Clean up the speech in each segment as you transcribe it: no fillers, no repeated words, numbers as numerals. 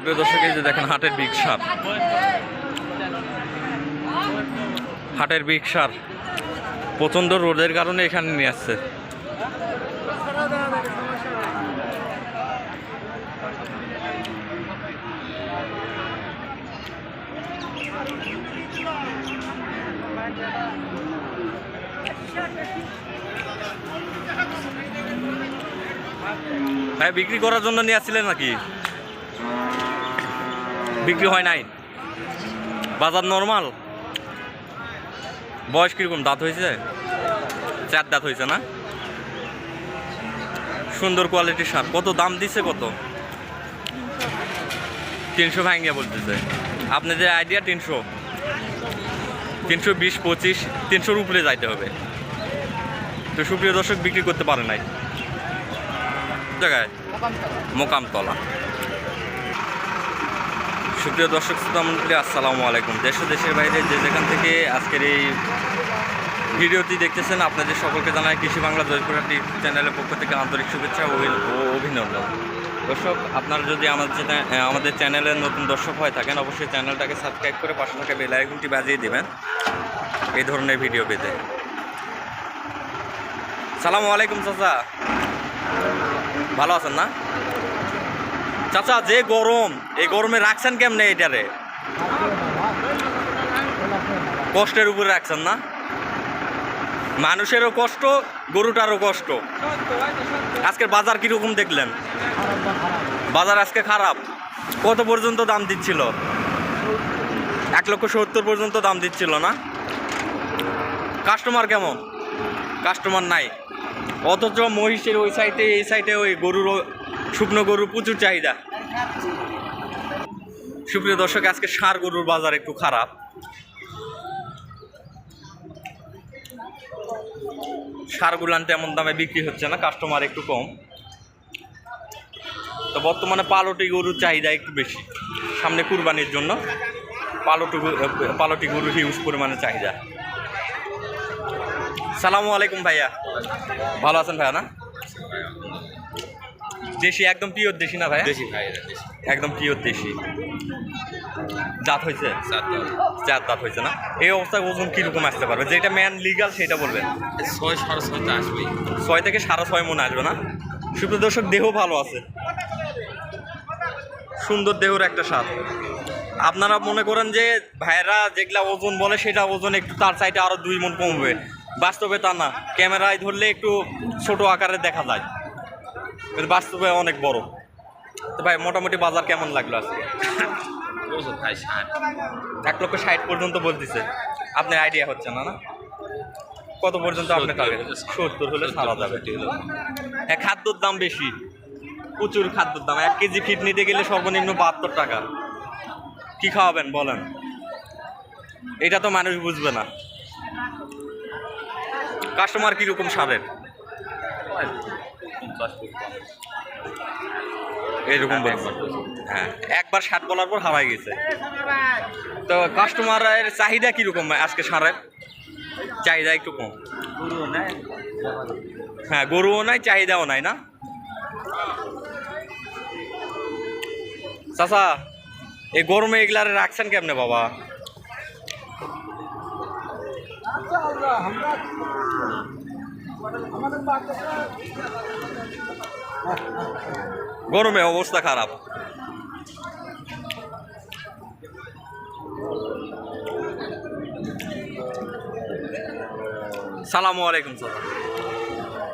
প্রিয় দর্শক, এই যে দেখেন হাটের বিগ সার, হাটের বিগ সার প্রচণ্ড রোদের কারণে এখানে নিয়ে আসছে। হ্যাঁ, বিক্রি করার জন্য নিয়ে আসছিলেন নাকি? বিক্রি হয় নাই? বাজার নর্মাল? বয়স কিরকম? দাঁত হয়েছে? 4 দাঁত হয়েছে না? সুন্দর কোয়ালিটির সার। কত দাম দিচ্ছে? কত? 300 ভাঙ্গিয়া বলতেছে। আপনাদের আইডিয়া 300, 320, 25, 300-র উপরে যাইতে হবে। তো সুপ্রিয় দর্শক, বিক্রি করতে পারে নাই জায়গায় মোকামতলা। সুপ্রিয় দর্শক শ্রোতামণ্ডলী, আসসালামু আলাইকুম। দেশ ও দেশের বাইরে যে যেখান থেকে আজকের এই ভিডিওটি দেখতেছেন, আপনাদের সকলকে জানাই কৃষি বাংলা জয়পুরহাট চ্যানেলের পক্ষ থেকে আন্তরিক শুভেচ্ছা ও অভিনন্দন। দর্শক, আপনারা যদি আমাদের চ্যানেলের নতুন দর্শক হয়ে থাকেন, অবশ্যই চ্যানেলটাকে সাবস্ক্রাইব করে পাশে থাকা বেল আইকনটি বাজিয়ে দেবেন এই ধরনের ভিডিও পেতে। সালামু আলাইকুম চাচা, ভালো আছেন না? চাচা, যে গরম, এই গরমে রাখছেন কেমনে এটারে? কষ্টের উপরে রাখছেন না? মানুষেরও কষ্ট, গরুটারও কষ্ট। আজকের বাজার কিরকম দেখলেন? বাজার আজকে খারাপ। কত পর্যন্ত দাম দিচ্ছিল? 1,70,000 পর্যন্ত দাম দিচ্ছিল না? কাস্টমার কেমন? কাস্টমার নাই। অথচ মহিষের ওই সাইডে, এই সাইডে ওই গরুর, শুকনো গরুর প্রচুর চাহিদা। সুপ্রিয় দর্শক, আজকে ষাঁড় গরুর বাজার একটু খারাপ। ষাঁড়গুলান তেমন দামে বিক্রি হচ্ছে না, কাস্টমার একটু কম। তো বর্তমানে পালটি গরুর চাহিদা একটু বেশি। সামনে কুরবানির জন্য পালটি গরুর হিউজ পরিমাণে চাহিদা। সালামু আলাইকুম ভাইয়া, ভালো আছেন ভাইয়া? না দেশি, একদম পিওর দেশি না ভাইয়া? দেশি ভাই, একদম পিওর দেশি। দাঁত হয়েছে? 4 দাঁত হয়েছে না? এই অবস্থায় ওজন কীরকম আসতে পারবে? যেটা ম্যান লিগাল সেটা বলবেন। 6 সাড়ে 6 আসবে। 6 থেকে 6.5 মন আসবে না? সুপ্রিয় দর্শক, দেহ ভালো আছে, সুন্দর দেহর একটা স্বাদ। আপনারা মনে করেন যে ভাইয়েরা যেগুলা ওজন বলে সেটা ওজন একটু তার চাইতে আরও 2 মন কমবে, বাস্তবে তা না। ক্যামেরায় ধরলে একটু ছোট আকারে দেখা যায়, বাস্তবে অনেক বড়। তো ভাই, মোটামুটি বাজার কেমন লাগলো আজকে? 1,60,000 পর্যন্ত বলতেছে। আপনার আইডিয়া হচ্ছে না? না কত পর্যন্ত আপনি পাবেন? 70 হলে ছাড়া যাবে। হ্যাঁ, খাদ্যর দাম বেশি, প্রচুর খাদ্যর দাম। 1 কেজি ফিট নিতে গেলে সর্বনিম্ন 72 টাকা। কি খাওয়াবেন বলেন? এটা তো মানুষ বুঝবে না। কাস্টমার কীরকম সারের? এরকম বলবো। হ্যাঁ, একবার 60 বলার পর হারাই গেছে। তো কাস্টমারের চাহিদা কীরকম আজকে? সারের চাহিদা একটু কম। হ্যাঁ, গরুও নাই, চাহিদাও নাই না? চাচা, এই গরমে এগুলারে রাখছেন কেমনে বাবা? গরমে অবস্থা খারাপ। সালামু আলাইকুম চাচা।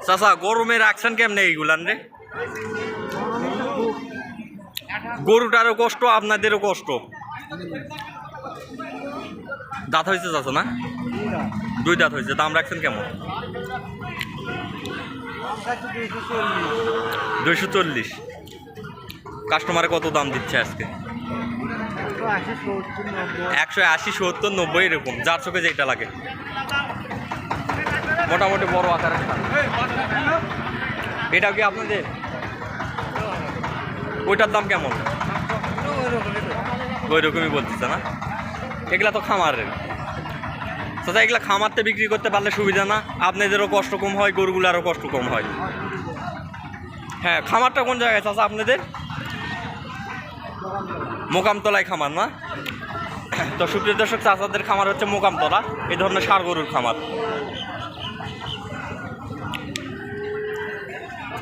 চাচা, গরমে রাখছেন কেমনে এইগুলান রে? গরুটারও কষ্ট, আপনাদেরও কষ্ট। দাঁত হয়েছে চাচা? না, 2 দাঁত হয়েছে। দাম রাখছেন কেমন? 240। কাস্টমারে কত দাম দিচ্ছে আজকে? 180, 70, 90 এরকম, যার চোখে যেটা লাগে। মোটামুটি বড় আকারের। এটা কি আপনাদের? ওইটার দাম কেমন? ওই রকমই বলতেছে না? এগুলা তো খামারের চাচা, এগুলা খামারতে বিক্রি করতে পারলে সুবিধা না? আপনাদেরও কষ্ট কম হয়, গরুগুলারও কষ্ট কম হয়। হ্যাঁ, খামারটা কোন জায়গায় চাচা আপনাদের? মোকামতলায় খামার না? তো সুপ্রিয় দর্শক, চাচাদের খামার হচ্ছে মোকামতলা, এই ধরনের ষাঁড় গরুর খামার।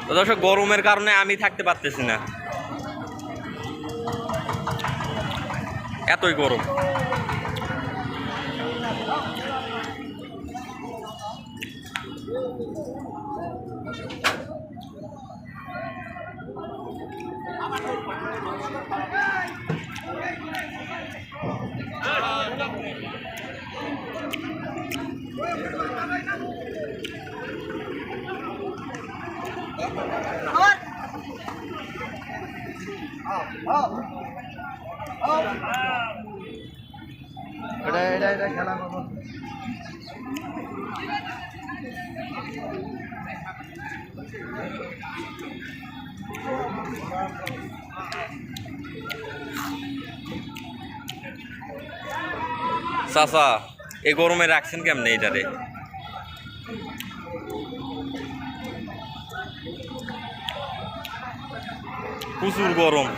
তো দর্শক, গরমের কারণে আমি থাকতে পারতেছি না, এতই গরম। এটা খেলা করবো। চাচা, এই গরমে রাখছেন কেমনে এটারে? প্রচুর গরম।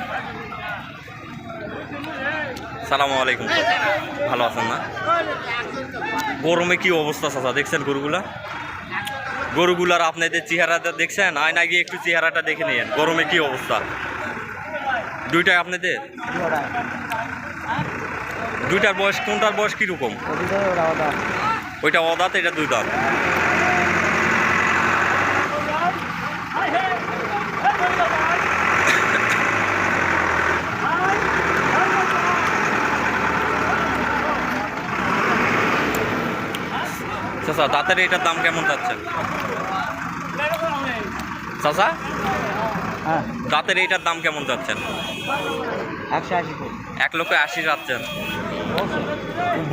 সালামু আলাইকুম, ভালো আছেন না? গরমে কি অবস্থা চাচা, দেখছেন গরুগুলার আপনাদের চেহারাটা দেখছেন? আয়না গিয়ে একটু চেহারাটা দেখে নিন, গরমে কি অবস্থা। দুইটাই আপনাদের? দুইটার বয়স, কোনটার বয়স কিরকম? ওইটা অদাঁত, এটা দুই দাঁত। চাচা, দাঁতের এটার দাম কেমন যাচ্ছেন চাচা? হ্যাঁ, দাঁতের এইটার দাম কেমন যাচ্ছেন? 180। 1,80,000 যাচ্ছেন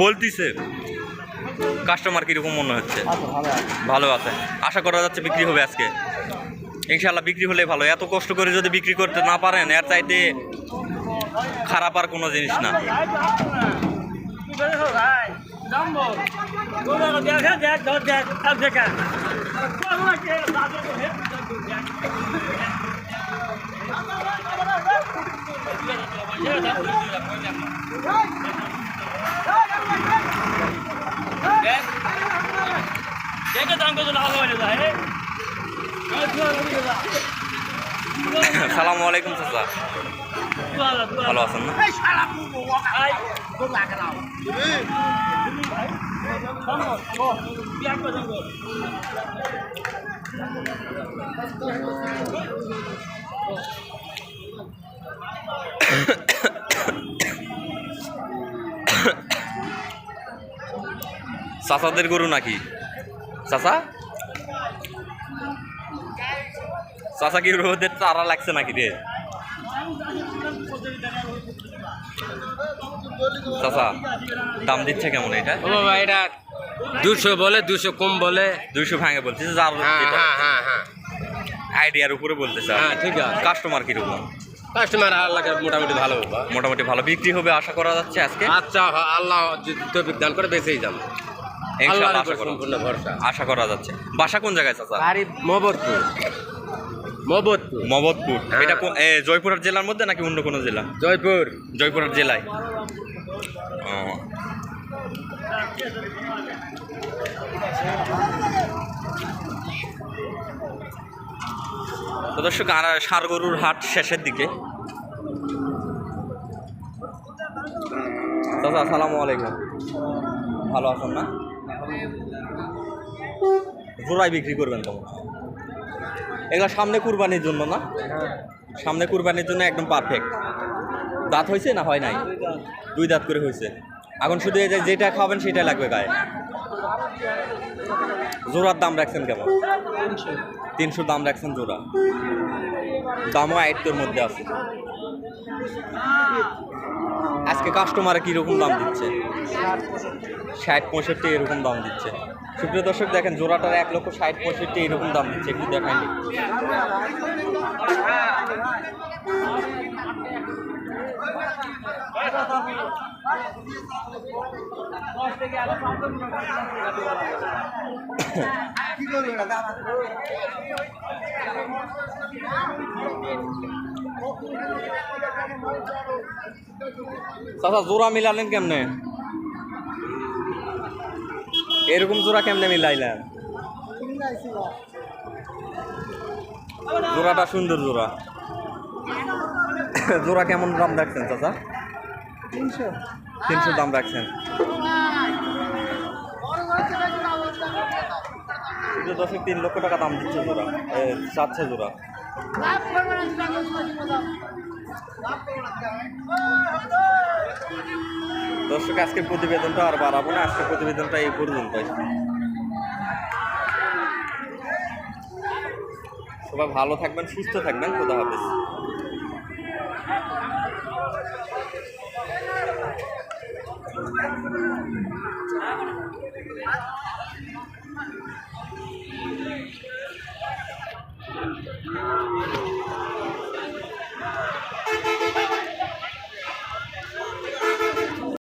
বলতিছে। কাস্টমার কিরকম মনে হচ্ছে? ভালো আছে, আশা করা যাচ্ছে বিক্রি হবে আজকে ইনশাল্লাহ। বিক্রি হলে ভালো, এত কষ্ট করে যদি বিক্রি করতে না পারেন, এর চাইতে খারাপ আর কোনো জিনিস না। সালামু আলাইকুম চাচা, ভালো আছেন না? চাচাদের গরু নাকি চাচা? চাচা কি রোদের তারা লাগছে নাকি রে চাচা? দাম দিচ্ছে কেমন এটা? ও বাবা, এটা 200 বলে, 200 কম বলে। 200 ভাঙে বলতেছে, হ্যাঁ, আইডিয়ার উপরে বলতেছে। হ্যাঁ, ঠিক আছে। কাস্টমার কিরকম? কাস্টমার আল্লাহকে মোটামুটি ভালো বাবা, মোটামুটি ভালো বিক্রি হবে আশা করা যাচ্ছে আজকে। আচ্ছা, আল্লাহ যদি তৌফিক দান করে বেঁচেই যান, ইনশাআল্লাহ আল্লাহর আশা উপর করা সম্পূর্ণ ভরসা। আশা করা যাচ্ছে। বাসা কোন জায়গায় চাচা? বাড়ি মহবতপুর। মহবতপুর। হ্যাঁ। এটা জয়পুরহাট জেলার মধ্যে নাকি অন্য কোনো জেলা? জয়পুর। জয়পুরহাট জেলায়। ও, তো দর্শক, আর ষাঁড় গরুর হাট শেষের দিকে। চাচা আসসালামু আলাইকুম, ভালো আছেন না? জোড়াই বিক্রি করবেন তো? এগুলা সামনে কুরবানির জন্য না? সামনে কুরবানির জন্য একদম পারফেক্ট। দাঁত হয়েছে না হয় নাই? 2 দাঁত করে হয়েছে। এখন শুধু এই যে যেটা খাবেন সেটাই লাগবে গায়ে। জোড়ার দাম রাখছেন কেমন? 300 দাম রাখছেন জোড়া। দামও 80-এর মধ্যে আছে। আজকে কাস্টমারে কীরকম দাম দিচ্ছে? 60-65 এরকম দাম দিচ্ছে। সুপ্রিয় দর্শক দেখেন, জোড়াটার 1,60,65 এরকম দাম দিচ্ছে। একটু দেখায়নি। কি করবে চাচা জোড়া মিলালেন কেমনে? এরকম জোড়া কেমনে মিলাইলেন? জোড়াটা সুন্দর জোড়া। জোড়া কেমন দাম রাখছেন চাচা? 300 দাম রাখছেন। দশক 3 লক্ষ টাকা দাম দিচ্ছে জোড়া, চাচ্ছে জোড়া। দর্শক আজকের প্রতিবেদনটা আর বাড়াবো না, আজকের প্রতিবেদনটা এই পর্যন্তই। সবাই ভালো থাকবেন, সুস্থ থাকবেন, খোদা হাফেজ।